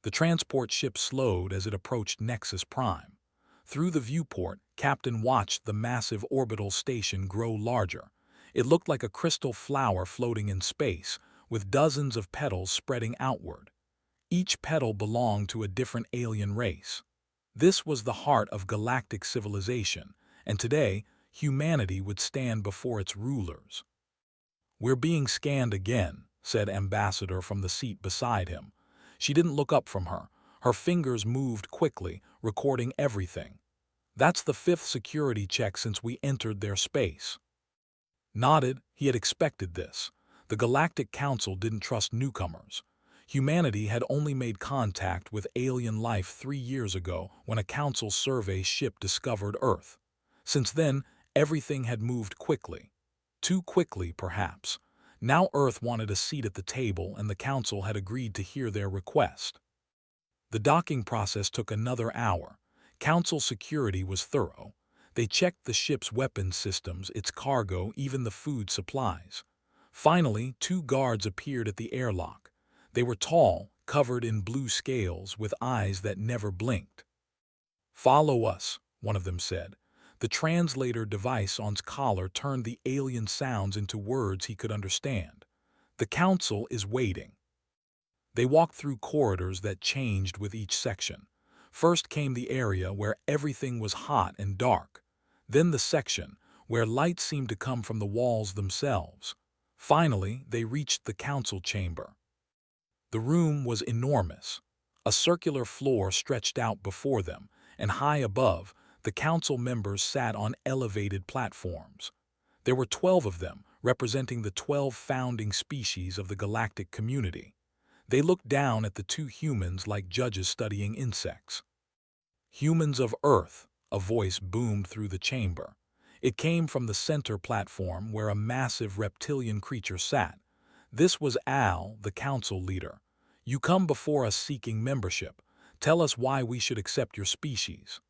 The transport ship slowed as it approached Nexus Prime. Through the viewport, Captain watched the massive orbital station grow larger. It looked like a crystal flower floating in space, with dozens of petals spreading outward. Each petal belonged to a different alien race. This was the heart of galactic civilization, and today, humanity would stand before its rulers. "We're being scanned again," said Ambassador from the seat beside him. She didn't look up from her. Her fingers moved quickly, recording everything. "That's the fifth security check since we entered their space." Nodded, he had expected this. The Galactic Council didn't trust newcomers. Humanity had only made contact with alien life 3 years ago when a Council survey ship discovered Earth. Since then, everything had moved quickly. Too quickly, perhaps. Now Earth wanted a seat at the table, and the Council had agreed to hear their request. The docking process took another hour. Council security was thorough. They checked the ship's weapons systems, its cargo, even the food supplies. Finally, 2 guards appeared at the airlock. They were tall, covered in blue scales, with eyes that never blinked. "Follow us," one of them said. The translator device on his collar turned the alien sounds into words he could understand. "The Council is waiting." They walked through corridors that changed with each section. First came the area where everything was hot and dark. Then the section where light seemed to come from the walls themselves. Finally, they reached the Council chamber. The room was enormous. A circular floor stretched out before them, and high above, the Council members sat on elevated platforms. There were 12 of them, representing the 12 founding species of the galactic community. They looked down at the 2 humans like judges studying insects. "Humans of Earth," a voice boomed through the chamber. It came from the center platform where a massive reptilian creature sat. This was Al, the Council leader. "You come before us seeking membership. Tell us why we should accept your species."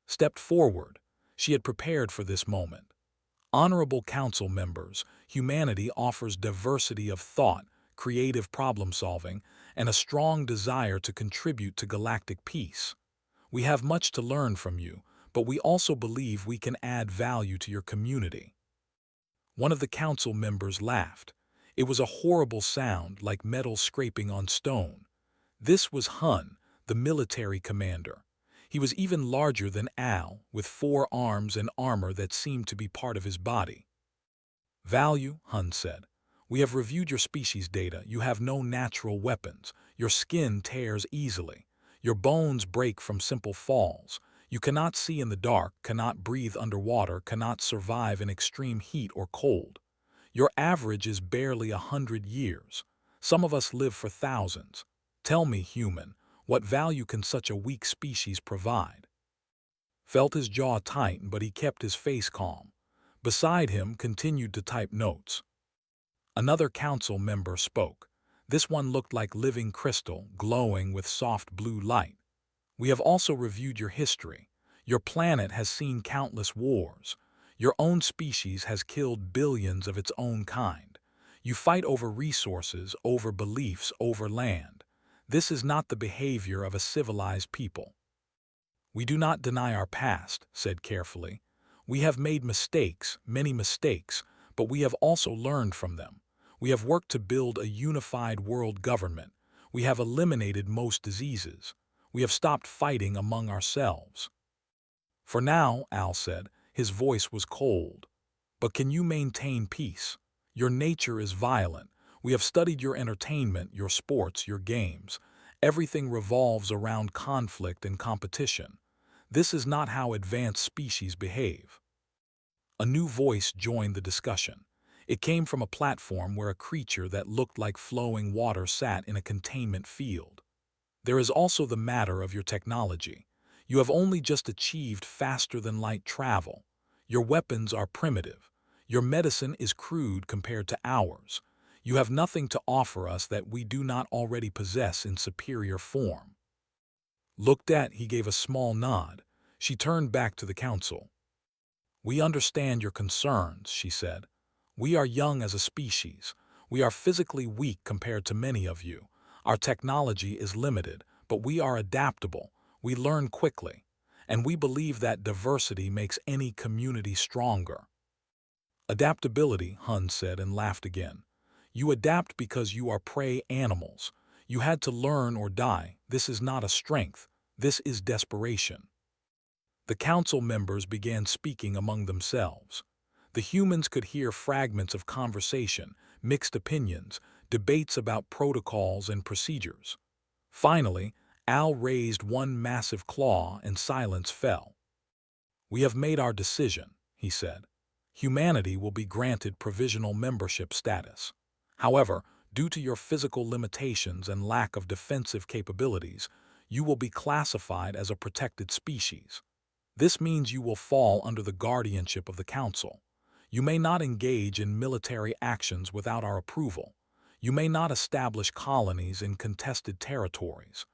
Stepped forward. She had prepared for this moment. "Honorable Council members, humanity offers diversity of thought, creative problem-solving, and a strong desire to contribute to galactic peace. We have much to learn from you, but we also believe we can add value to your community." One of the Council members laughed. It was a horrible sound, like metal scraping on stone. This was Hun, the military commander. He was even larger than Al, with 4 arms and armor that seemed to be part of his body. "Value," Hun said. "We have reviewed your species data. You have no natural weapons. Your skin tears easily. Your bones break from simple falls. You cannot see in the dark, cannot breathe underwater, cannot survive in extreme heat or cold. Your average is barely 100 years. Some of us live for thousands. Tell me, human, what value can such a weak species provide?" Felt his jaw tighten, but he kept his face calm. Beside him continued to type notes. Another Council member spoke. This one looked like living crystal, glowing with soft blue light. "We have also reviewed your history. Your planet has seen countless wars. Your own species has killed billions of its own kind. You fight over resources, over beliefs, over land. This is not the behavior of a civilized people." "We do not deny our past," said carefully. "We have made mistakes, many mistakes, but we have also learned from them. We have worked to build a unified world government. We have eliminated most diseases. We have stopped fighting among ourselves." "For now," Al said, his voice was cold. "But can you maintain peace? Your nature is violent. We have studied your entertainment, your sports, your games. Everything revolves around conflict and competition. This is not how advanced species behave." A new voice joined the discussion. It came from a platform where a creature that looked like flowing water sat in a containment field. "There is also the matter of your technology. You have only just achieved faster-than-light travel. Your weapons are primitive. Your medicine is crude compared to ours. You have nothing to offer us that we do not already possess in superior form." Looked at, he gave a small nod. She turned back to the Council. "We understand your concerns," she said. "We are young as a species. We are physically weak compared to many of you. Our technology is limited, but we are adaptable. We learn quickly. And we believe that diversity makes any community stronger. Adaptability, Hun said and laughed again. You adapt because you are prey animals. You had to learn or die. This is not a strength. This is desperation. The council members began speaking among themselves. The humans could hear fragments of conversation, mixed opinions, debates about protocols and procedures. Finally, Al raised one massive claw and silence fell. We have made our decision, he said. Humanity will be granted provisional membership status. However, due to your physical limitations and lack of defensive capabilities, you will be classified as a protected species. This means you will fall under the guardianship of the Council. You may not engage in military actions without our approval. You may not establish colonies in contested territories.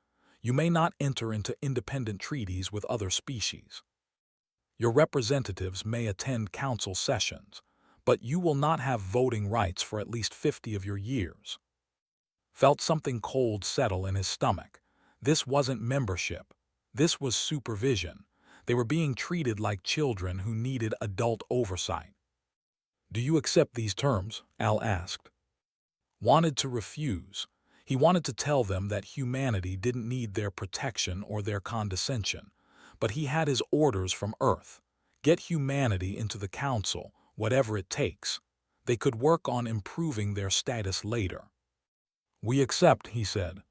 You may not enter into independent treaties with other species. Your representatives may attend council sessions, but you will not have voting rights for at least 50 of your years. Felt something cold settle in his stomach. This wasn't membership. This was supervision. They were being treated like children who needed adult oversight. Do you accept these terms? Al asked. Wanted to refuse. He wanted to tell them that humanity didn't need their protection or their condescension. But he had his orders from Earth. Get humanity into the Council, whatever it takes. They could work on improving their status later. We accept, he said.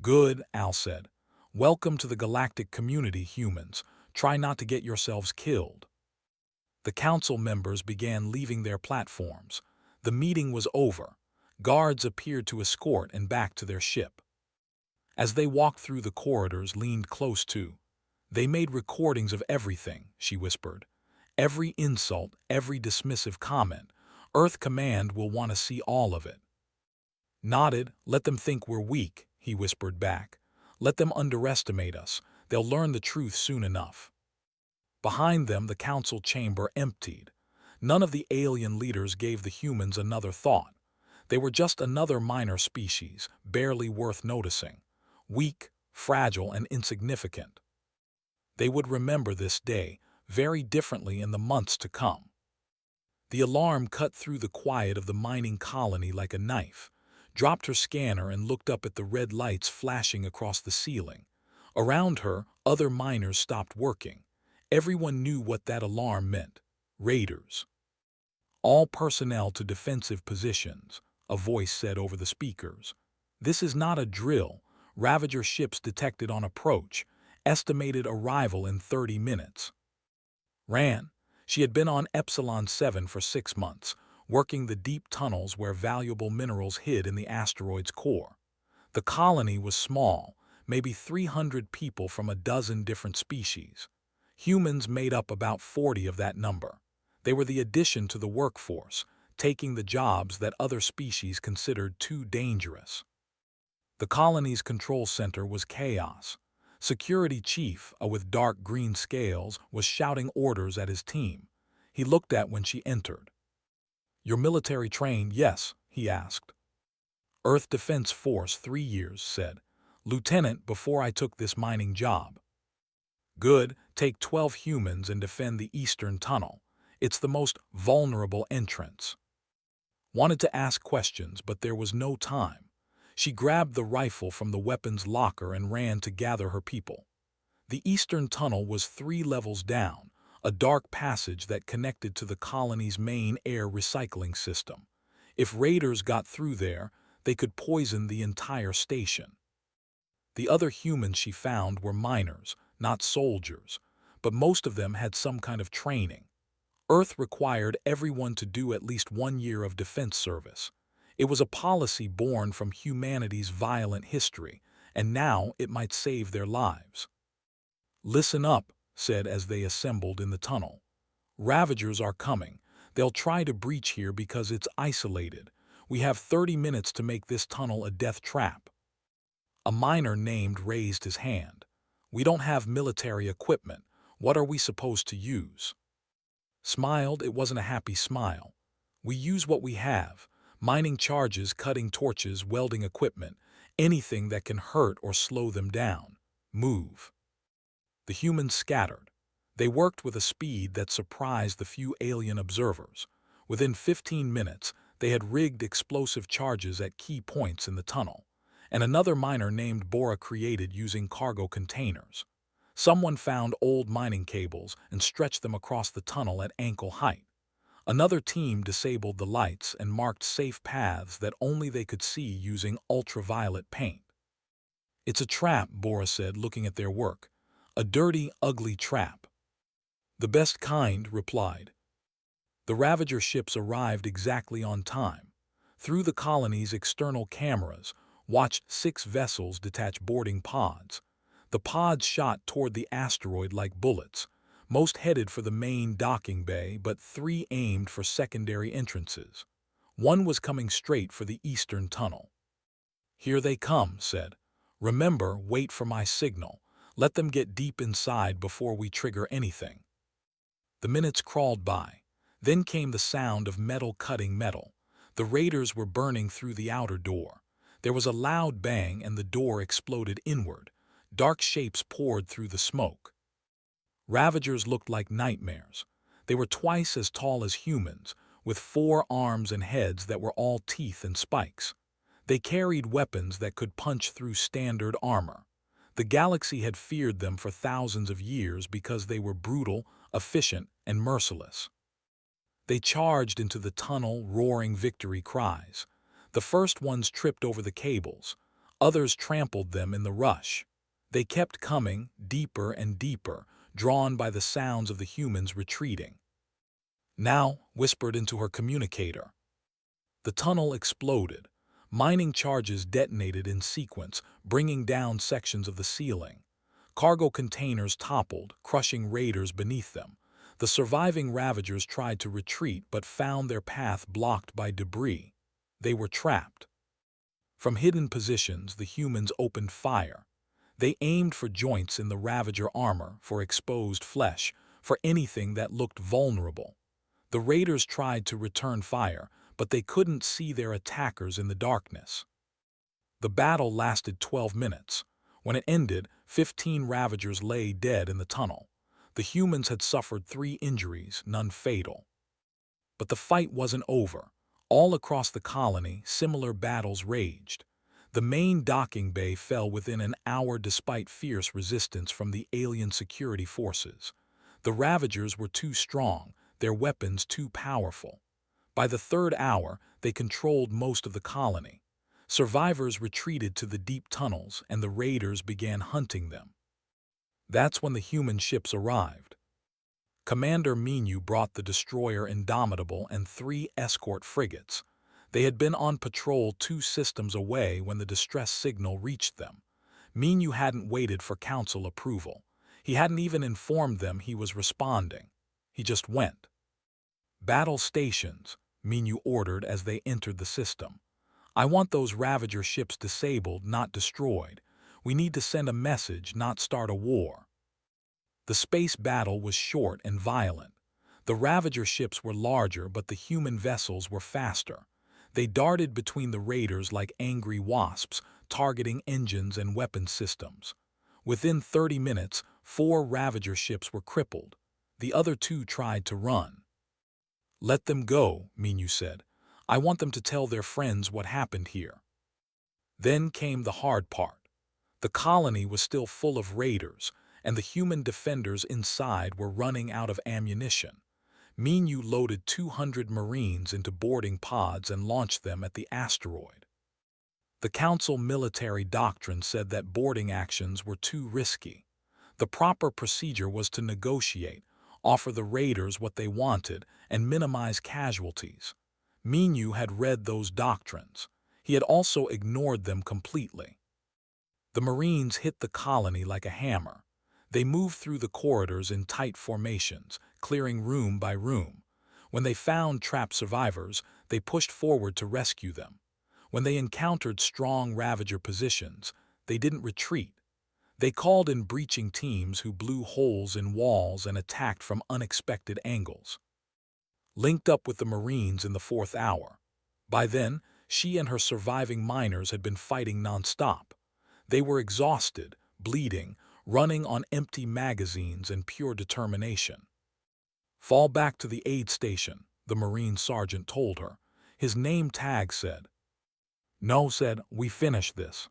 Good, Al said. Welcome to the galactic community, humans. Try not to get yourselves killed. The council members began leaving their platforms. The meeting was over. Guards appeared to escort and back to their ship. As they walked through the corridors, leaned close to. They made recordings of everything, she whispered. Every insult, every dismissive comment. Earth Command will want to see all of it. Nodded. Let them think we're weak, he whispered back. Let them underestimate us. They'll learn the truth soon enough. Behind them, the council chamber emptied. None of the alien leaders gave the humans another thought. They were just another minor species, barely worth noticing. Weak, fragile, and insignificant. They would remember this day very differently in the months to come. The alarm cut through the quiet of the mining colony like a knife, dropped her scanner and looked up at the red lights flashing across the ceiling. Around her, other miners stopped working. Everyone knew what that alarm meant. Raiders. All personnel to defensive positions, a voice said over the speakers. This is not a drill. Ravager ships detected on approach. Estimated arrival in 30 minutes. Ran. She had been on Epsilon 7 for 6 months, working the deep tunnels where valuable minerals hid in the asteroid's core. The colony was small, maybe 300 people from a dozen different species. Humans made up about 40 of that number. They were the addition to the workforce, taking the jobs that other species considered too dangerous. The colony's control center was chaos. Security chief, with dark green scales, was shouting orders at his team. He looked at when she entered. You're military trained, yes, he asked. Earth Defense Force 3 years, said. Lieutenant before I took this mining job. Good, take 12 humans and defend the eastern tunnel. It's the most vulnerable entrance. Wanted to ask questions, but there was no time. She grabbed the rifle from the weapons locker and ran to gather her people. The eastern tunnel was 3 levels down, a dark passage that connected to the colony's main air recycling system. If raiders got through there, they could poison the entire station. The other humans she found were miners, not soldiers, but most of them had some kind of training. Earth required everyone to do at least 1 year of defense service. It was a policy born from humanity's violent history, and now it might save their lives. Listen up, said as they assembled in the tunnel. Ravagers are coming. They'll try to breach here because it's isolated. We have 30 minutes to make this tunnel a death trap. A miner named raised his hand. We don't have military equipment. What are we supposed to use? Smiled, it wasn't a happy smile. We use what we have. Mining charges, cutting torches, welding equipment, Anything that can hurt or slow them down. Move. The humans scattered. They worked with a speed that surprised the few alien observers. Within 15 minutes, they had rigged explosive charges at key points in the tunnel, and another miner named Bora created using cargo containers. Someone found old mining cables and stretched them across the tunnel at ankle height. Another team disabled the lights and marked safe paths that only they could see using ultraviolet paint. "It's a trap," Bora said, looking at their work. "A dirty, ugly trap." "The best kind," replied. The Ravager ships arrived exactly on time. Through the colony's external cameras, watched 6 vessels detach boarding pods. The pods shot toward the asteroid like bullets, most headed for the main docking bay, but 3 aimed for secondary entrances. One was coming straight for the eastern tunnel. "Here they come," said. "Remember, wait for my signal. Let them get deep inside before we trigger anything." The minutes crawled by. Then came the sound of metal cutting metal. The raiders were burning through the outer door. There was a loud bang and the door exploded inward. Dark shapes poured through the smoke. Ravagers looked like nightmares. They were twice as tall as humans, with 4 arms and heads that were all teeth and spikes. They carried weapons that could punch through standard armor. The galaxy had feared them for thousands of years because they were brutal, efficient, and merciless. They charged into the tunnel, roaring victory cries. The first ones tripped over the cables. Others trampled them in the rush. They kept coming, deeper and deeper, drawn by the sounds of the humans retreating. "Now," whispered into her communicator. The tunnel exploded. Mining charges detonated in sequence, bringing down sections of the ceiling. Cargo containers toppled, crushing raiders beneath them. The surviving Ravagers tried to retreat but found their path blocked by debris. They were trapped. From hidden positions, the humans opened fire. They aimed for joints in the Ravager armor, for exposed flesh, for anything that looked vulnerable. The raiders tried to return fire, but they couldn't see their attackers in the darkness. The battle lasted 12 minutes. When it ended, 15 Ravagers lay dead in the tunnel. The humans had suffered 3 injuries, none fatal. But the fight wasn't over. All across the colony, similar battles raged. The main docking bay fell within an hour despite fierce resistance from the alien security forces. The Ravagers were too strong, their weapons too powerful. By the 3rd hour, they controlled most of the colony. Survivors retreated to the deep tunnels, and the raiders began hunting them. That's when the human ships arrived. Commander Minu brought the destroyer Indomitable and 3 escort frigates. They had been on patrol 2 systems away when the distress signal reached them. Minu hadn't waited for council approval. He hadn't even informed them he was responding. He just went. "Battle stations," Minu ordered as they entered the system. "I want those Ravager ships disabled, not destroyed. We need to send a message, not start a war." The space battle was short and violent. The Ravager ships were larger, but the human vessels were faster. They darted between the raiders like angry wasps, targeting engines and weapon systems. Within 30 minutes, 4 Ravager ships were crippled. The other 2 tried to run. "Let them go," Minu said. "I want them to tell their friends what happened here." Then came the hard part. The colony was still full of raiders, and the human defenders inside were running out of ammunition. Minu loaded 200 Marines into boarding pods and launched them at the asteroid. The Council military doctrine said that boarding actions were too risky. The proper procedure was to negotiate, offer the raiders what they wanted, and minimize casualties. Minu had read those doctrines. He had also ignored them completely. The Marines hit the colony like a hammer. They moved through the corridors in tight formations, clearing room by room. When they found trapped survivors, they pushed forward to rescue them. When they encountered strong Ravager positions, they didn't retreat. They called in breaching teams who blew holes in walls and attacked from unexpected angles. Linked up with the Marines in the 4th hour. By then, She and her surviving miners had been fighting nonstop. They were exhausted, bleeding, running on empty magazines and pure determination. "Fall back to the aid station," the Marine sergeant told her. His name tag said. "No," said, "we finished this."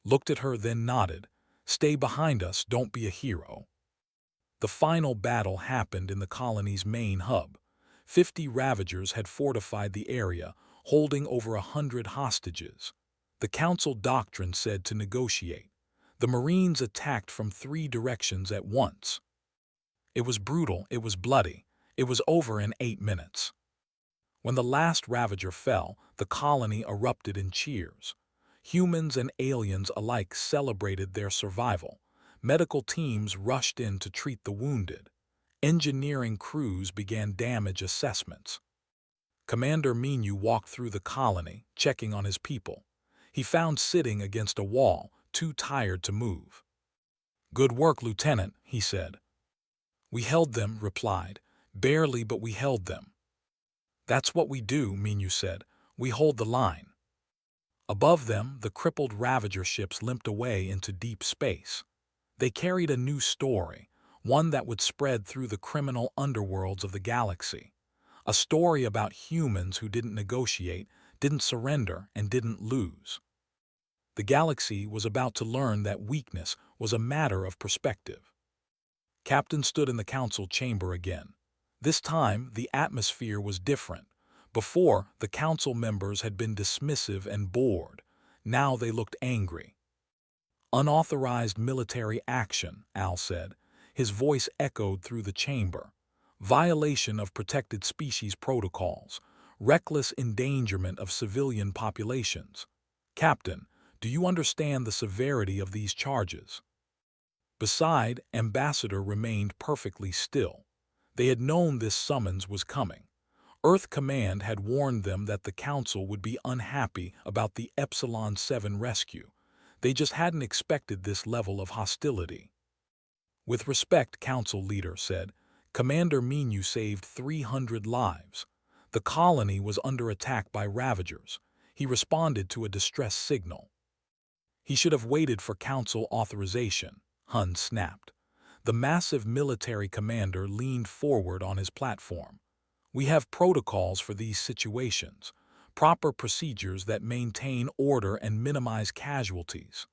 Looked at her, then nodded. "Stay behind us, don't be a hero." The final battle happened in the colony's main hub. 50 Ravagers had fortified the area, holding over 100 hostages. The Council doctrine said to negotiate. The Marines attacked from 3 directions at once. It was brutal, it was bloody. It was over in 8 minutes. When the last Ravager fell, the colony erupted in cheers. Humans and aliens alike celebrated their survival. Medical teams rushed in to treat the wounded. Engineering crews began damage assessments. Commander Minu walked through the colony, checking on his people. He found sitting against a wall, too tired to move. "Good work, Lieutenant," he said. "We held them," replied. "Barely, but we held them." "That's what we do," Minu said. "We hold the line." Above them, the crippled Ravager ships limped away into deep space. They carried a new story, one that would spread through the criminal underworlds of the galaxy. A story about humans who didn't negotiate, didn't surrender, and didn't lose. The galaxy was about to learn that weakness was a matter of perspective. Captain stood in the council chamber again. This time, the atmosphere was different. Before, the council members had been dismissive and bored. Now they looked angry. "Unauthorized military action," Al said. His voice echoed through the chamber. "Violation of protected species protocols. Reckless endangerment of civilian populations. Captain, do you understand the severity of these charges?" Beside, Ambassador remained perfectly still. They had known this summons was coming. Earth Command had warned them that the Council would be unhappy about the Epsilon 7 rescue. They just hadn't expected this level of hostility. "With respect," Council leader said, "Commander Minu saved 300 lives. The colony was under attack by Ravagers. He responded to a distress signal." "He should have waited for Council authorization," Hun snapped. The massive military commander leaned forward on his platform. "We have protocols for these situations, proper procedures that maintain order and minimize casualties."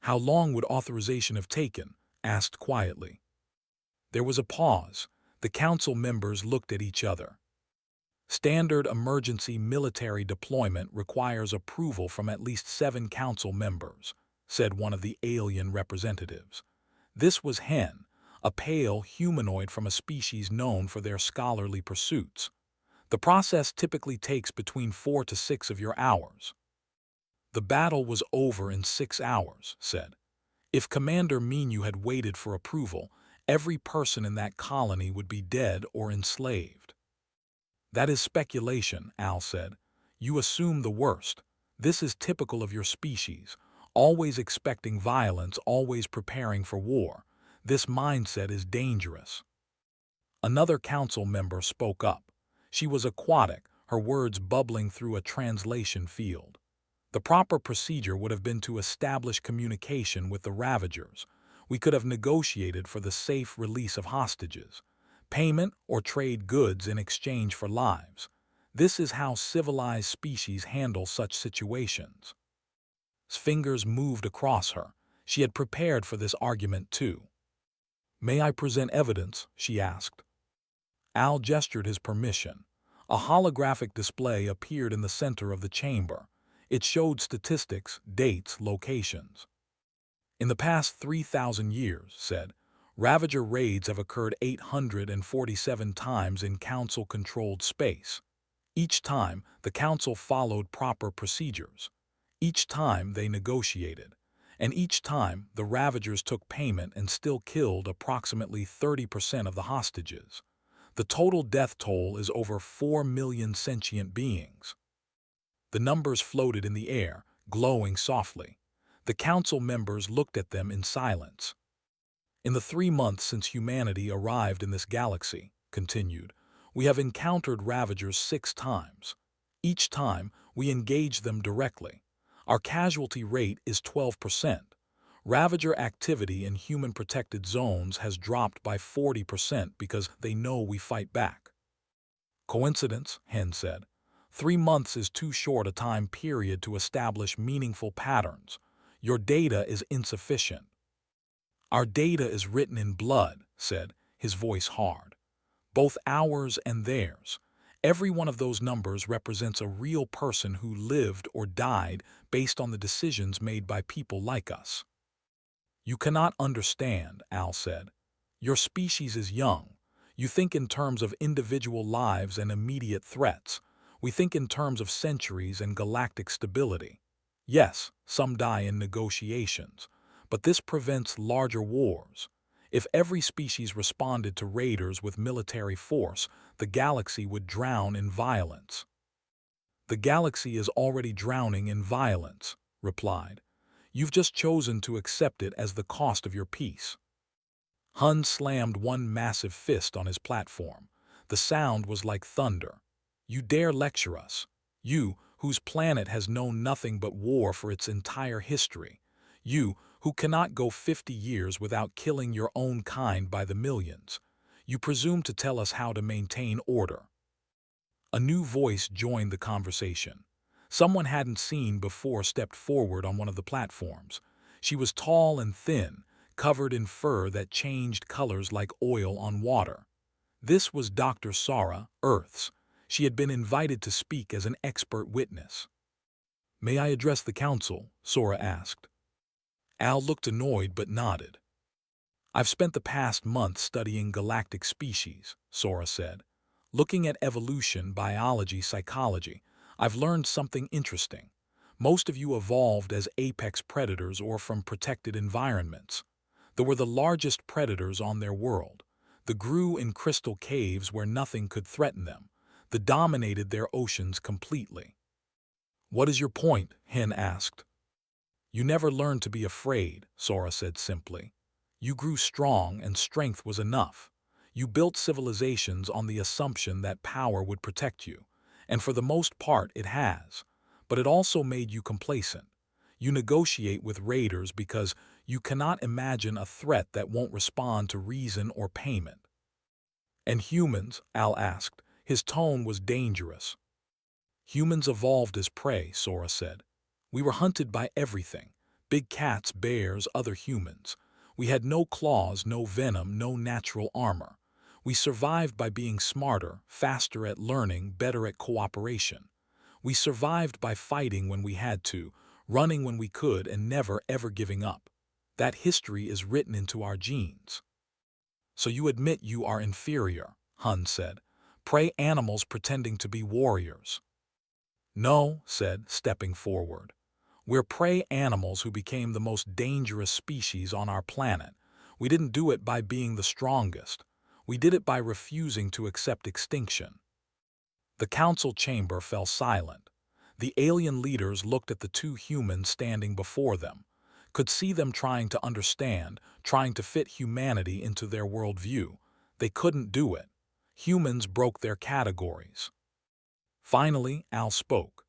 "How long would authorization have taken?" asked quietly. There was a pause. The council members looked at each other. "Standard emergency military deployment requires approval from at least 7 council members," said one of the alien representatives. This was Hen, a pale humanoid from a species known for their scholarly pursuits. "The process typically takes between 4 to 6 of your hours." "The battle was over in 6 hours," said. "If Commander Minu had waited for approval, every person in that colony would be dead or enslaved." "That is speculation," Al said. "You assume the worst. This is typical of your species, always expecting violence, always preparing for war. This mindset is dangerous." Another council member spoke up. She was aquatic, her words bubbling through a translation field. "The proper procedure would have been to establish communication with the Ravagers. We could have negotiated for the safe release of hostages, payment or trade goods in exchange for lives. This is how civilized species handle such situations." Fingers moved across her. She had prepared for this argument too. "May I present evidence?" she asked. Al gestured his permission. A holographic display appeared in the center of the chamber. It showed statistics, dates, locations. "In the past 3,000 years," said, "Ravager raids have occurred 847 times in Council-controlled space. Each time, the Council followed proper procedures. Each time, they negotiated. And each time, the Ravagers took payment and still killed approximately 30% of the hostages. The total death toll is over 4 million sentient beings." The numbers floated in the air, glowing softly. The council members looked at them in silence. "In the 3 months since humanity arrived in this galaxy," continued, "we have encountered Ravagers 6 times. Each time, We engage them directly. Our casualty rate is 12%. Ravager activity in human-protected zones has dropped by 40% because they know we fight back. Coincidence, Hen said. 3 months is too short a time period to establish meaningful patterns. Your data is insufficient. Our data is written in blood, said, his voice hard. Both ours and theirs. Every one of those numbers represents a real person who lived or died based on the decisions made by people like us. You cannot understand, Al said. Your species is young. You think in terms of individual lives and immediate threats. We think in terms of centuries and galactic stability. Yes, some die in negotiations, but this prevents larger wars. If every species responded to raiders with military force, the galaxy would drown in violence. The galaxy is already drowning in violence, replied. You've just chosen to accept it as the cost of your peace. Hun slammed one massive fist on his platform. The sound was like thunder. You dare lecture us? You, whose planet has known nothing but war for its entire history. You, who cannot go 50 years without killing your own kind by the millions. You presume to tell us how to maintain order. A new voice joined the conversation. Someone hadn't seen before stepped forward on one of the platforms. She was tall and thin, covered in fur that changed colors like oil on water. This was Dr. Sara, Earth's. She had been invited to speak as an expert witness. "May I address the council?" Sora asked. Al looked annoyed but nodded. "I've spent the past month studying galactic species," Sora said. "Looking at evolution, biology, psychology, I've learned something interesting. Most of you evolved as apex predators or from protected environments. They were the largest predators on their world. They grew in crystal caves where nothing could threaten them. They dominated their oceans completely." "What is your point?" Hen asked. "You never learned to be afraid," Sora said simply. "You grew strong and strength was enough. You built civilizations on the assumption that power would protect you, and for the most part it has. But it also made you complacent. You negotiate with raiders because you cannot imagine a threat that won't respond to reason or payment." "And humans?" Al asked. His tone was dangerous. "Humans evolved as prey," Sora said. "We were hunted by everything. Big cats, bears, other humans. We had no claws, no venom, no natural armor. We survived by being smarter, faster at learning, better at cooperation. We survived by fighting when we had to, running when we could, and never ever giving up. That history is written into our genes." "So you admit you are inferior," Hun said. "Prey animals pretending to be warriors." "No," said, stepping forward. "We're prey animals who became the most dangerous species on our planet. We didn't do it by being the strongest. We did it by refusing to accept extinction." The council chamber fell silent. The alien leaders looked at the two humans standing before them, could see them trying to understand, trying to fit humanity into their worldview. They couldn't do it. Humans broke their categories. Finally, Al spoke.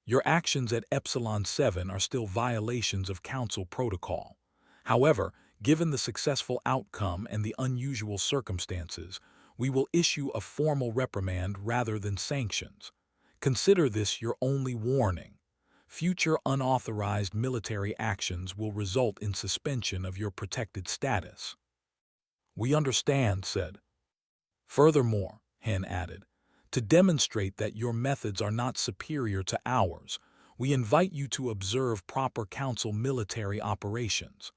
"Your actions at Epsilon 7 are still violations of Council protocol. However, given the successful outcome and the unusual circumstances, we will issue a formal reprimand rather than sanctions. Consider this your only warning. Future unauthorized military actions will result in suspension of your protected status." "We understand," said. "Furthermore," Hen added, "to demonstrate that your methods are not superior to ours, we invite you to observe proper Council military operations.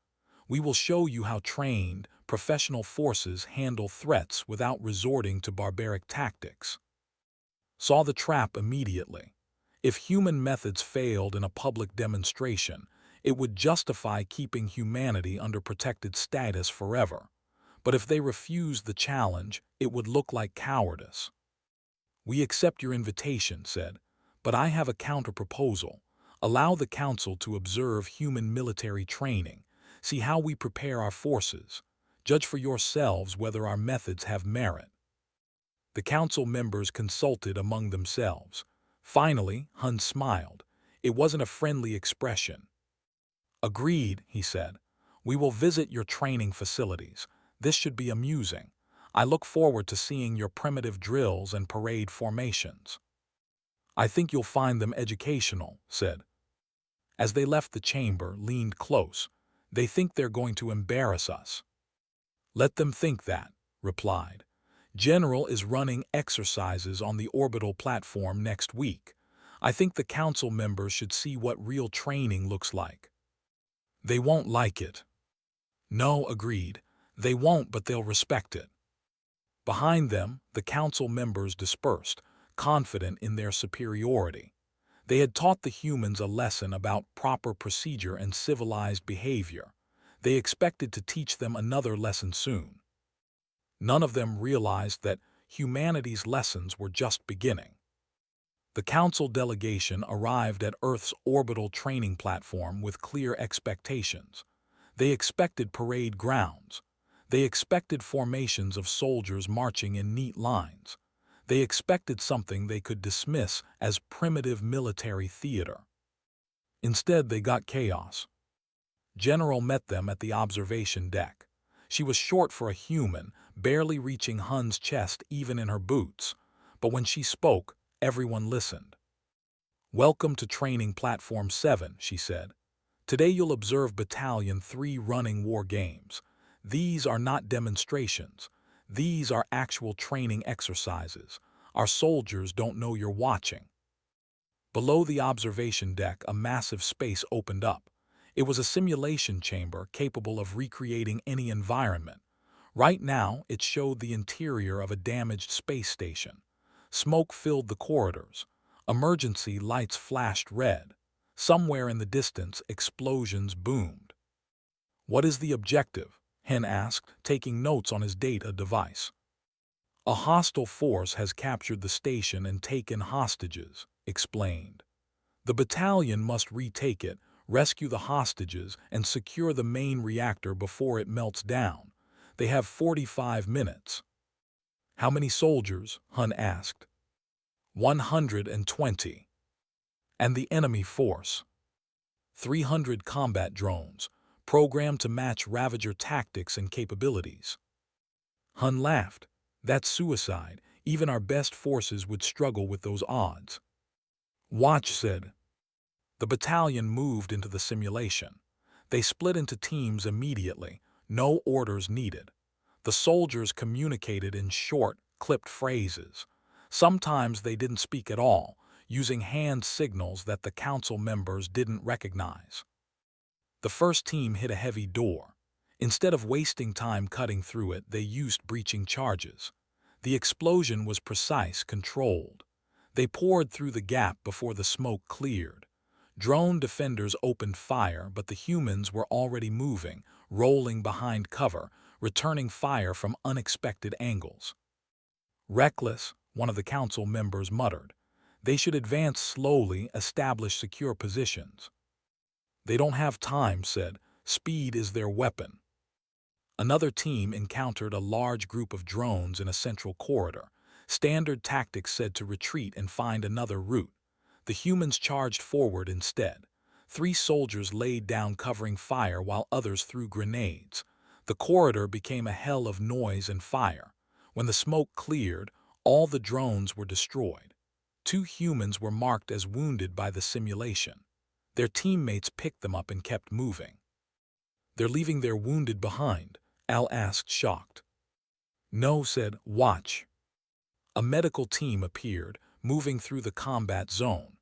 We will show you how trained, professional forces handle threats without resorting to barbaric tactics." Saw the trap immediately. If human methods failed in a public demonstration, it would justify keeping humanity under protected status forever. But if they refused the challenge, it would look like cowardice. "We accept your invitation," said, "but I have a counter-proposal. Allow the Council to observe human military training, see how we prepare our forces. Judge for yourselves whether our methods have merit." The Council members consulted among themselves. Finally, Hun smiled. It wasn't a friendly expression. "Agreed," he said. "We will visit your training facilities. This should be amusing. I look forward to seeing your primitive drills and parade formations." "I think you'll find them educational," said. As they left the chamber, leaned close. "They think they're going to embarrass us." "Let them think that," replied. "General is running exercises on the orbital platform next week. I think the council members should see what real training looks like." "They won't like it." "No," agreed. "They won't, but they'll respect it." Behind them, the council members dispersed, confident in their superiority. They had taught the humans a lesson about proper procedure and civilized behavior. They expected to teach them another lesson soon. None of them realized that humanity's lessons were just beginning. The council delegation arrived at Earth's orbital training platform with clear expectations. They expected parade grounds. They expected formations of soldiers marching in neat lines. They expected something they could dismiss as primitive military theater. Instead, they got chaos. General met them at the observation deck. She was short for a human, barely reaching Hun's chest even in her boots. But when she spoke, everyone listened. "Welcome to Training Platform 7, she said. "Today you'll observe Battalion 3 running war games. These are not demonstrations. These are actual training exercises. Our soldiers don't know you're watching." Below the observation deck, a massive space opened up. It was a simulation chamber capable of recreating any environment. Right now, it showed the interior of a damaged space station. Smoke filled the corridors. Emergency lights flashed red. Somewhere in the distance, explosions boomed. "What is the objective?" Hen asked, taking notes on his data device. "A hostile force has captured the station and taken hostages," explained. "The battalion must retake it, rescue the hostages, and secure the main reactor before it melts down. They have 45 minutes. "How many soldiers?" Hun asked. 120. "And the enemy force?" 300 combat drones, programmed to match Ravager tactics and capabilities. Hun laughed. "That's suicide. Even our best forces would struggle with those odds." "Watch," said. The battalion moved into the simulation. They split into teams immediately, no orders needed. The soldiers communicated in short, clipped phrases. Sometimes they didn't speak at all, using hand signals that the council members didn't recognize. The first team hit a heavy door. Instead of wasting time cutting through it, they used breaching charges. The explosion was precise, controlled. They poured through the gap before the smoke cleared. Drone defenders opened fire, but the humans were already moving, rolling behind cover, returning fire from unexpected angles. "Reckless," one of the council members muttered. "They should advance slowly, establish secure positions." "They don't have time," said. "Speed is their weapon." Another team encountered a large group of drones in a central corridor. Standard tactics said to retreat and find another route. The humans charged forward instead. 3 soldiers laid down covering fire while others threw grenades. The corridor became a hell of noise and fire. When the smoke cleared, all the drones were destroyed. 2 humans were marked as wounded by the simulation. Their teammates picked them up and kept moving. "They're leaving their wounded behind?" Al asked, shocked. "No," said. "Watch." A medical team appeared, moving through the combat zone.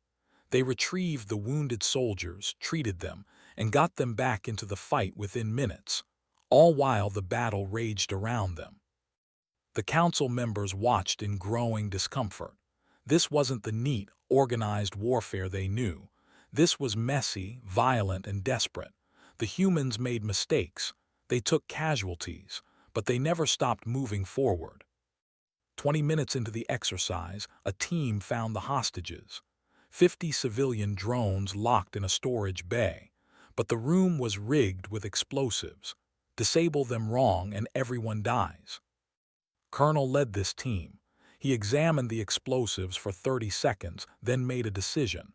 They retrieved the wounded soldiers, treated them, and got them back into the fight within minutes, all while the battle raged around them. The council members watched in growing discomfort. This wasn't the neat, organized warfare they knew. This was messy, violent, and desperate. The humans made mistakes. They took casualties, but they never stopped moving forward. 20 minutes into the exercise, a team found the hostages. 50 civilian drones locked in a storage bay. But the room was rigged with explosives. Disable them wrong and everyone dies. Colonel led this team. He examined the explosives for 30 seconds, then made a decision.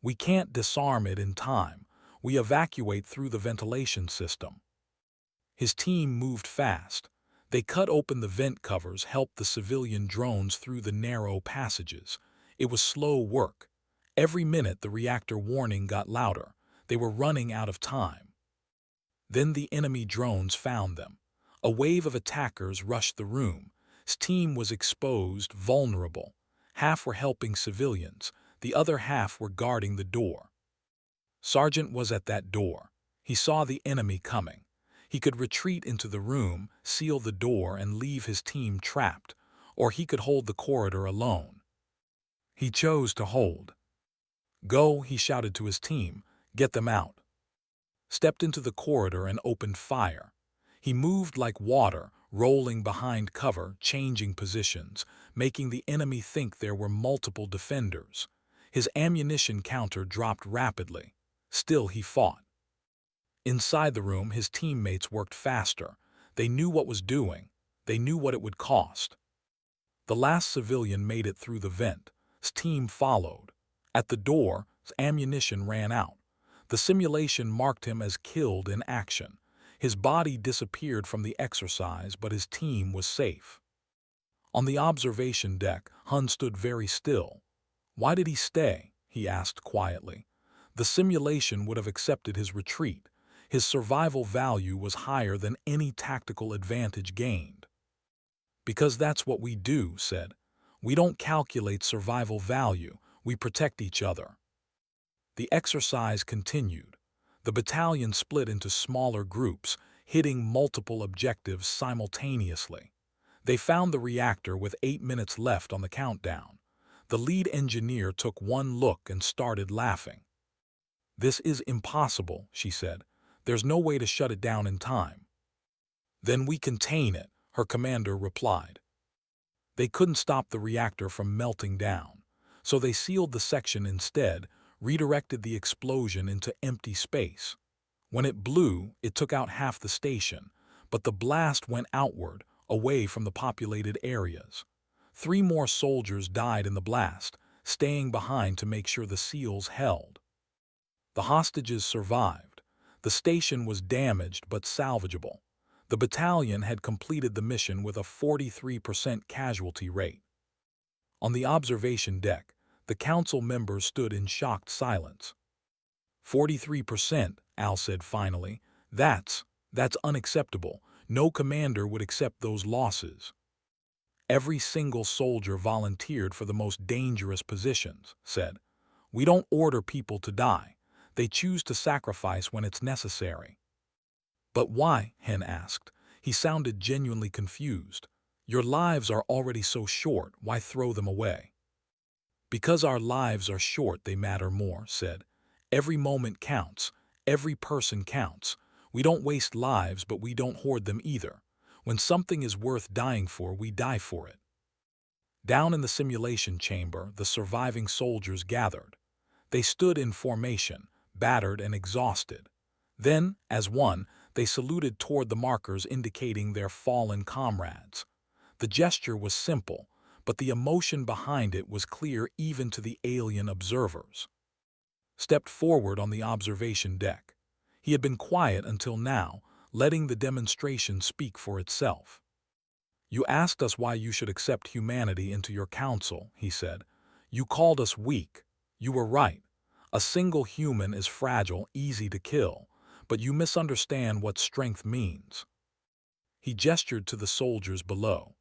We can't disarm it in time. We evacuate through the ventilation system. His team moved fast. They cut open the vent covers, helped the civilian drones through the narrow passages. It was slow work. Every minute the reactor warning got louder. They were running out of time. Then the enemy drones found them. A wave of attackers rushed the room. His team was exposed, vulnerable. Half were helping civilians. The other half were guarding the door. Sergeant was at that door. He saw the enemy coming. He could retreat into the room, seal the door, and leave his team trapped, or he could hold the corridor alone. He chose to hold. "Go," he shouted to his team. "Get them out." Stepped into the corridor and opened fire. He moved like water, rolling behind cover, changing positions, making the enemy think there were multiple defenders. His ammunition counter dropped rapidly. Still he fought. Inside the room, his teammates worked faster. They knew what was doing. They knew what it would cost. The last civilian made it through the vent. His team followed. At the door, his ammunition ran out. The simulation marked him as killed in action. His body disappeared from the exercise, but his team was safe. On the observation deck, Hun stood very still. Why did he stay? He asked quietly. The simulation would have accepted his retreat. His survival value was higher than any tactical advantage gained. "Because that's what we do," said. "We don't calculate survival value, we protect each other." The exercise continued. The battalion split into smaller groups, hitting multiple objectives simultaneously. They found the reactor with 8 minutes left on the countdown. The lead engineer took one look and started laughing. "This is impossible," she said. "There's no way to shut it down in time." "Then we contain it," her commander replied. They couldn't stop the reactor from melting down, so they sealed the section instead, redirected the explosion into empty space. When it blew, it took out half the station, but the blast went outward, away from the populated areas. 3 more soldiers died in the blast, staying behind to make sure the seals held. The hostages survived. The station was damaged but salvageable. The battalion had completed the mission with a 43% casualty rate. On the observation deck, the council members stood in shocked silence. 43%, Al said finally. That's unacceptable. No commander would accept those losses." "Every single soldier volunteered for the most dangerous positions," said. "We don't order people to die. They choose to sacrifice when it's necessary." "But why?" Hen asked. He sounded genuinely confused. "Your lives are already so short, why throw them away?" "Because our lives are short, they matter more," said. "Every moment counts. Every person counts. We don't waste lives, but we don't hoard them either. When something is worth dying for, we die for it." Down in the simulation chamber, the surviving soldiers gathered. They stood in formation, battered and exhausted. Then, as one, they saluted toward the markers indicating their fallen comrades. The gesture was simple, but the emotion behind it was clear even to the alien observers. Stepped forward on the observation deck. He had been quiet until now, letting the demonstration speak for itself. "You asked us why you should accept humanity into your council," he said. "You called us weak. You were right. A single human is fragile, easy to kill, but you misunderstand what strength means." He gestured to the soldiers below.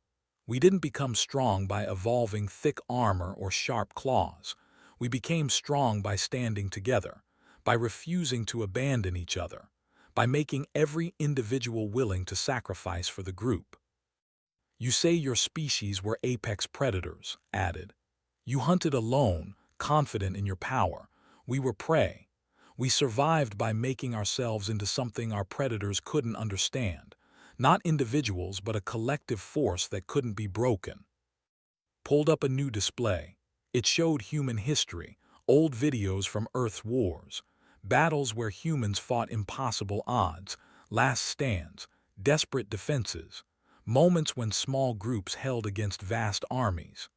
"We didn't become strong by evolving thick armor or sharp claws. We became strong by standing together, by refusing to abandon each other, by making every individual willing to sacrifice for the group." "You say your species were apex predators," added. "You hunted alone, confident in your power. We were prey. We survived by making ourselves into something our predators couldn't understand. Not individuals, but a collective force that couldn't be broken." Pulled up a new display. It showed human history, old videos from Earth's wars, battles where humans fought impossible odds, last stands, desperate defenses. moments when small groups held against vast armies.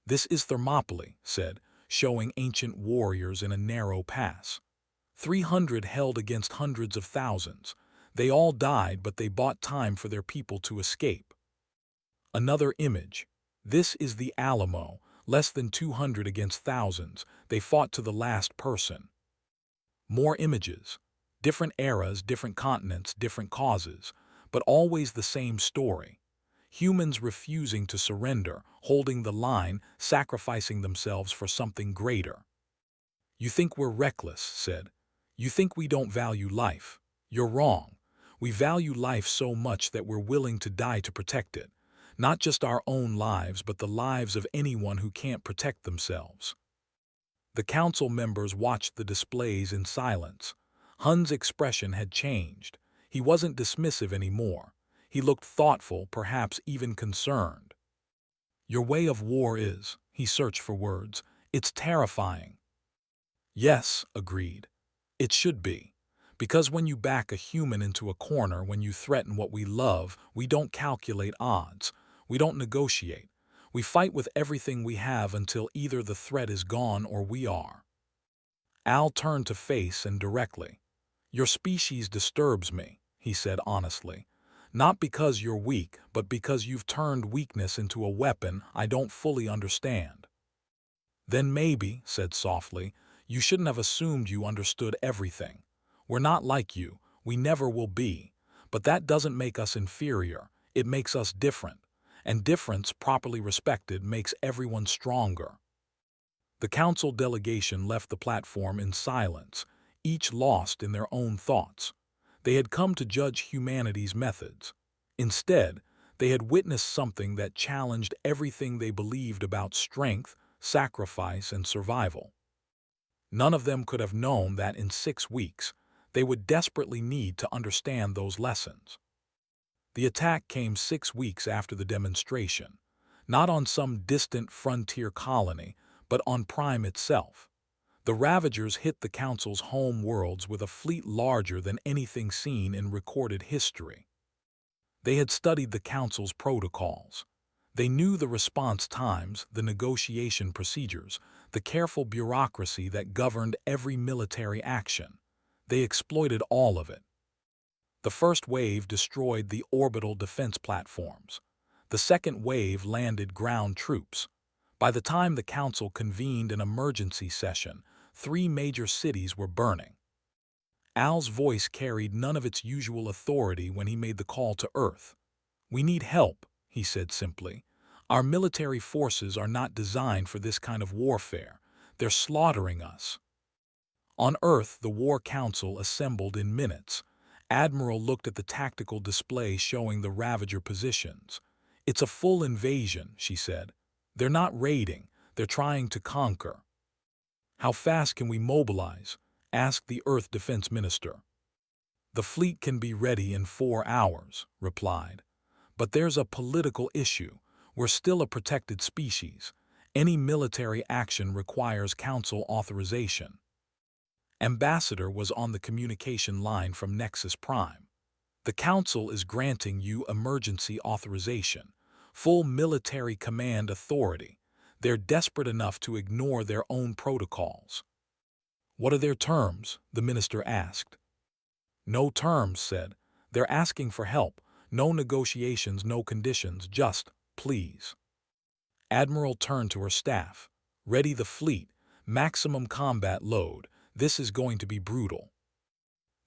"This is Thermopylae," said, showing ancient warriors in a narrow pass. 300 held against hundreds of thousands. They all died, but they bought time for their people to escape. Another image. "This is the Alamo, less than 200 against thousands. They fought to the last person." More images. Different eras, different continents, different causes, but always the same story. Humans refusing to surrender, holding the line, sacrificing themselves for something greater. "You think we're reckless," said. "You think we don't value life. You're wrong. We value life so much that we're willing to die to protect it. Not just our own lives, but the lives of anyone who can't protect themselves." The council members watched the displays in silence. Hun's expression had changed. He wasn't dismissive anymore. He looked thoughtful, perhaps even concerned. "Your way of war is," he searched for words, "it's terrifying." "Yes," agreed. "It should be. Because when you back a human into a corner, when you threaten what we love, we don't calculate odds. We don't negotiate. We fight with everything we have until either the threat is gone or we are." Al turned to face and directly. "Your species disturbs me," he said honestly. "Not because you're weak, but because you've turned weakness into a weapon I don't fully understand." "Then maybe," said softly, "you shouldn't have assumed you understood everything. We're not like you, we never will be. But that doesn't make us inferior, it makes us different. And difference, properly respected, makes everyone stronger." The council delegation left the platform in silence, each lost in their own thoughts. They had come to judge humanity's methods. Instead, they had witnessed something that challenged everything they believed about strength, sacrifice, and survival. None of them could have known that in 6 weeks, they would desperately need to understand those lessons. The attack came 6 weeks after the demonstration, not on some distant frontier colony, but on Prime itself. The Ravagers hit the Council's home worlds with a fleet larger than anything seen in recorded history. They had studied the Council's protocols. They knew the response times, the negotiation procedures, the careful bureaucracy that governed every military action. They exploited all of it. The first wave destroyed the orbital defense platforms. The second wave landed ground troops. By the time the Council convened an emergency session, 3 major cities were burning. Al's voice carried none of its usual authority when he made the call to Earth. "We need help," he said simply. "Our military forces are not designed for this kind of warfare. They're slaughtering us." On Earth, the War Council assembled in minutes. Admiral looked at the tactical display showing the Ravager positions. "It's a full invasion," she said. "They're not raiding, they're trying to conquer." "How fast can we mobilize?" asked the Earth Defense Minister. "The fleet can be ready in 4 hours," replied. "But there's a political issue. We're still a protected species. Any military action requires Council authorization." Ambassador was on the communication line from Nexus Prime. "The Council is granting you emergency authorization, full military command authority. They're desperate enough to ignore their own protocols." "What are their terms?" the minister asked. "No terms," said. "They're asking for help. No negotiations, no conditions, just, please." Admiral turned to her staff. "Ready the fleet. Maximum combat load. This is going to be brutal."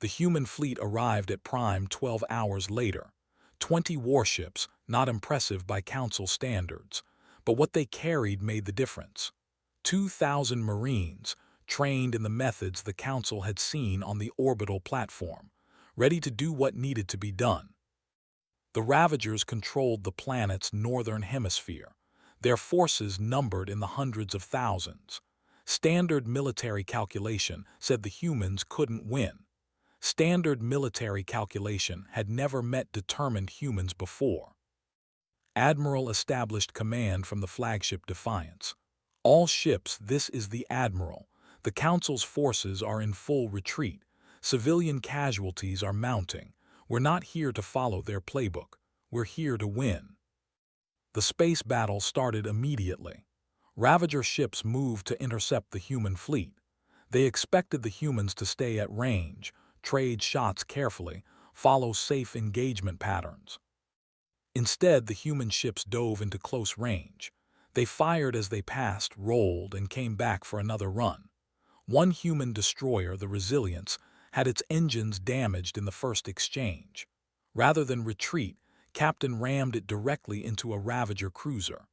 The human fleet arrived at Prime 12 hours later. 20 warships, not impressive by Council standards. But what they carried made the difference. 2,000 Marines, trained in the methods the Council had seen on the orbital platform, ready to do what needed to be done. The Ravagers controlled the planet's northern hemisphere. Their forces numbered in the hundreds of thousands. Standard military calculation said the humans couldn't win. Standard military calculation had never met determined humans before. Admiral established command from the flagship Defiance. "All ships, this is the Admiral. The Council's forces are in full retreat. Civilian casualties are mounting. We're not here to follow their playbook. We're here to win." The space battle started immediately. Ravager ships moved to intercept the human fleet. They expected the humans to stay at range, trade shots carefully, follow safe engagement patterns. Instead, the human ships dove into close range. They fired as they passed, rolled, and came back for another run. One human destroyer, the Resilience, had its engines damaged in the first exchange. Rather than retreat, Captain rammed it directly into a Ravager cruiser.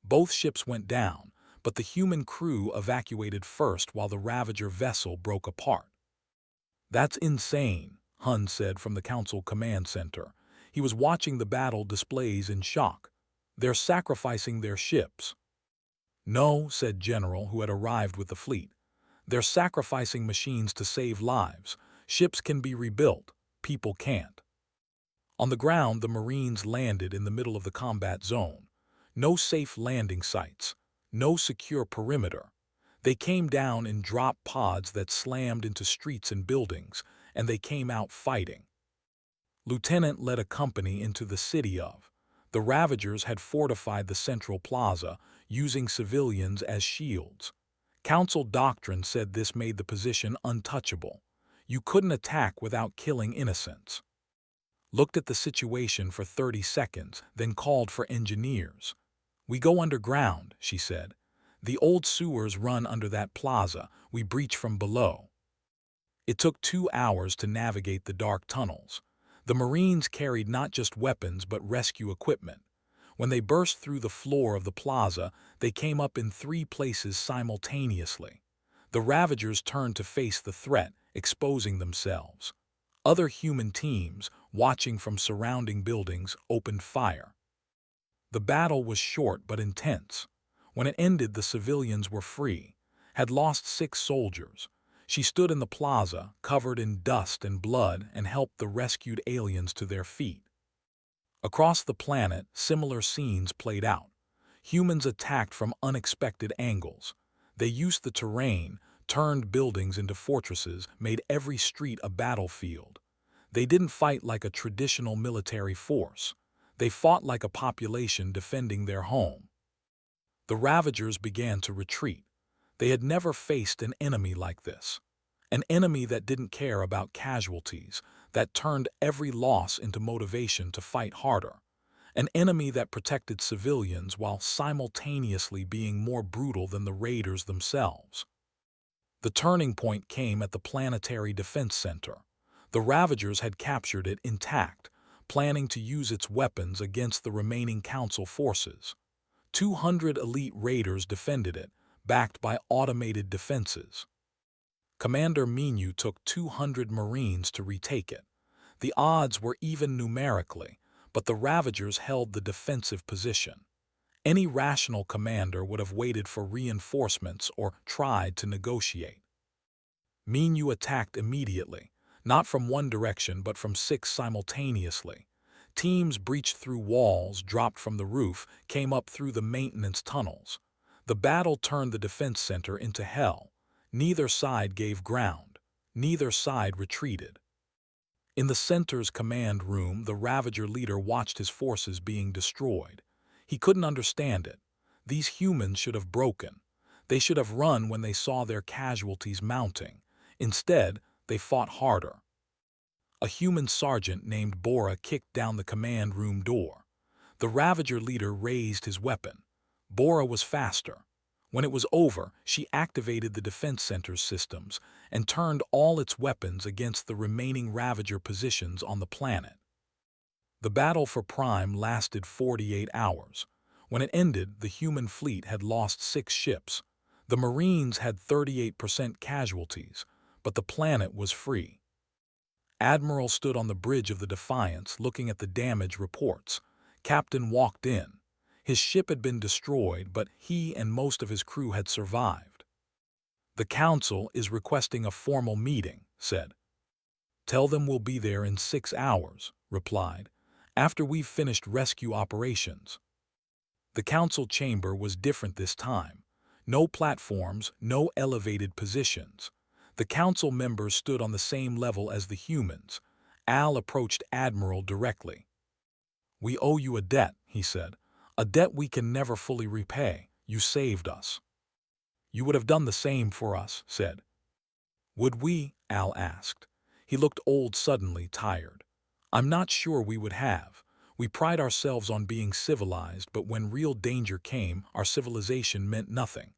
Both ships went down, but the human crew evacuated first while the Ravager vessel broke apart. "That's insane," Hun said from the Council Command Center. He was watching the battle displays in shock. "They're sacrificing their ships." "No," said General, who had arrived with the fleet. "They're sacrificing machines to save lives. Ships can be rebuilt. People can't." On the ground, the Marines landed in the middle of the combat zone. No safe landing sites. No secure perimeter. They came down in drop pods that slammed into streets and buildings, and they came out fighting. Lieutenant led a company into the city of. The Ravagers had fortified the central plaza, using civilians as shields. Council doctrine said this made the position untouchable. You couldn't attack without killing innocents. Looked at the situation for 30 seconds, then called for engineers. "We go underground," she said. "The old sewers run under that plaza. We breach from below." It took 2 hours to navigate the dark tunnels. The Marines carried not just weapons but rescue equipment. When they burst through the floor of the plaza, they came up in 3 places simultaneously. The Ravagers turned to face the threat, exposing themselves. Other human teams, watching from surrounding buildings, opened fire. The battle was short but intense. When it ended, the civilians were free, had lost 6 soldiers. She stood in the plaza, covered in dust and blood, and helped the rescued aliens to their feet. Across the planet, similar scenes played out. Humans attacked from unexpected angles. They used the terrain, turned buildings into fortresses, made every street a battlefield. They didn't fight like a traditional military force. They fought like a population defending their home. The Ravagers began to retreat. They had never faced an enemy like this. An enemy that didn't care about casualties, that turned every loss into motivation to fight harder. An enemy that protected civilians while simultaneously being more brutal than the raiders themselves. The turning point came at the Planetary Defense Center. The Ravagers had captured it intact, planning to use its weapons against the remaining Council forces. 200 elite raiders defended it, backed by automated defenses. Commander Minyu took 200 Marines to retake it. The odds were even numerically, but the Ravagers held the defensive position. Any rational commander would have waited for reinforcements or tried to negotiate. Minyu attacked immediately, not from one direction but from 6 simultaneously. Teams breached through walls, dropped from the roof, came up through the maintenance tunnels. The battle turned the defense center into hell. Neither side gave ground. Neither side retreated. In the center's command room, the Ravager leader watched his forces being destroyed. He couldn't understand it. These humans should have broken. They should have run when they saw their casualties mounting. Instead, they fought harder. A human sergeant named Bora kicked down the command room door. The Ravager leader raised his weapon. Bora was faster. When it was over, she activated the defense center's systems and turned all its weapons against the remaining Ravager positions on the planet. The battle for Prime lasted 48 hours. When it ended, the human fleet had lost 6 ships. The Marines had 38% casualties, but the planet was free. Admiral stood on the bridge of the Defiance looking at the damage reports. Captain walked in. His ship had been destroyed, but he and most of his crew had survived. "The Council is requesting a formal meeting," said. "Tell them we'll be there in 6 hours," replied, "after we've finished rescue operations." The Council chamber was different this time. No platforms, no elevated positions. The Council members stood on the same level as the humans. Al approached Admiral directly. "We owe you a debt," he said. "A debt we can never fully repay. You saved us." "You would have done the same for us," said. "Would we?" Al asked. He looked old, suddenly tired. "I'm not sure we would have. We pride ourselves on being civilized, but when real danger came, our civilization meant nothing.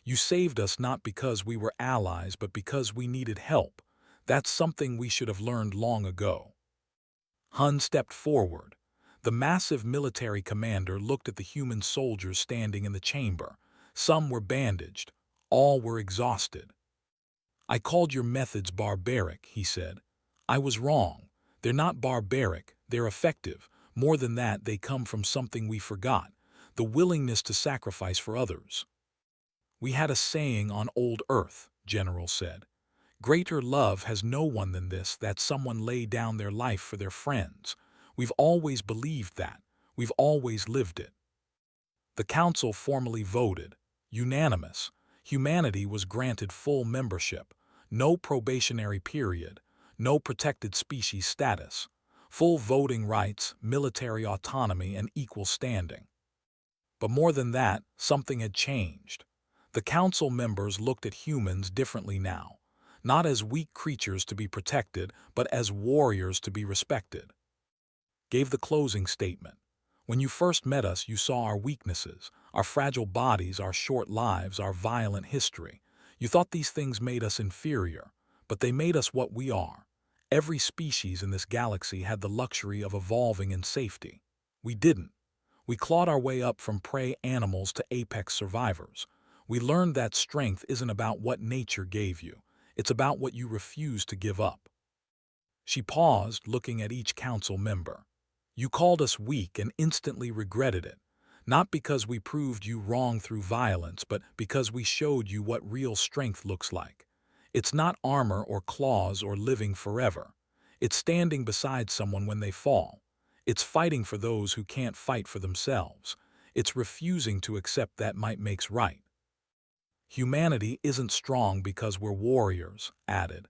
You saved us not because we were allies, but because we needed help. That's something we should have learned long ago." Hun stepped forward. The massive military commander looked at the human soldiers standing in the chamber. Some were bandaged. All were exhausted. "I called your methods barbaric," he said. "I was wrong. They're not barbaric, they're effective. More than that, they come from something we forgot, the willingness to sacrifice for others." "We had a saying on old Earth," General said. "Greater love has no one than this, that someone lay down their life for their friends. We've always believed that. We've always lived it." The council formally voted. Unanimous. Humanity was granted full membership. No probationary period. No protected species status. Full voting rights, military autonomy, and equal standing. But more than that, something had changed. The council members looked at humans differently now. Not as weak creatures to be protected, but as warriors to be respected. Gave the closing statement. "When you first met us, you saw our weaknesses, our fragile bodies, our short lives, our violent history. You thought these things made us inferior, but they made us what we are. Every species in this galaxy had the luxury of evolving in safety. We didn't. We clawed our way up from prey animals to apex survivors. We learned that strength isn't about what nature gave you. It's about what you refuse to give up." She paused, looking at each council member. "You called us weak and instantly regretted it. Not because we proved you wrong through violence, but because we showed you what real strength looks like. It's not armor or claws or living forever. It's standing beside someone when they fall. It's fighting for those who can't fight for themselves. It's refusing to accept that might makes right. Humanity isn't strong because we're warriors," added.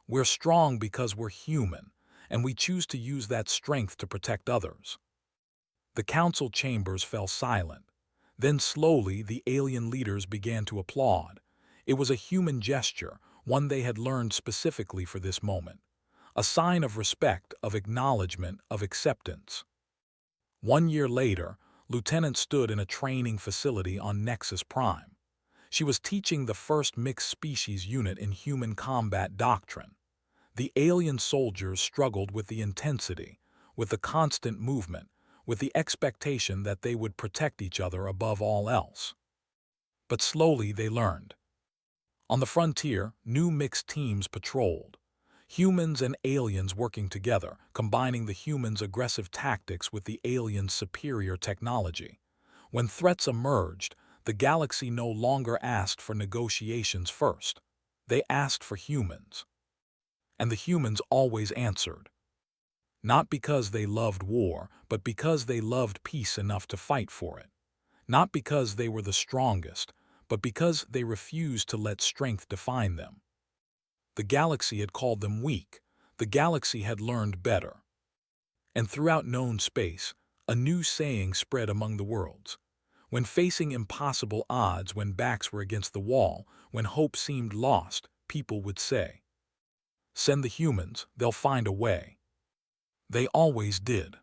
"We're strong because we're human, and we choose to use that strength to protect others." The council chambers fell silent. Then slowly the alien leaders began to applaud. It was a human gesture, one they had learned specifically for this moment. A sign of respect, of acknowledgement, of acceptance. 1 year later, Lieutenant stood in a training facility on Nexus Prime. She was teaching the first mixed species unit in human combat doctrine. The alien soldiers struggled with the intensity, with the constant movement, with the expectation that they would protect each other above all else. But slowly they learned. On the frontier, new mixed teams patrolled. Humans and aliens working together, combining the humans' aggressive tactics with the aliens' superior technology. When threats emerged, the galaxy no longer asked for negotiations first. They asked for humans. And the humans always answered. Not because they loved war, but because they loved peace enough to fight for it. Not because they were the strongest, but because they refused to let strength define them. The galaxy had called them weak. The galaxy had learned better. And throughout known space, a new saying spread among the worlds. When facing impossible odds, when backs were against the wall, when hope seemed lost, people would say, "Send the humans, they'll find a way." They always did.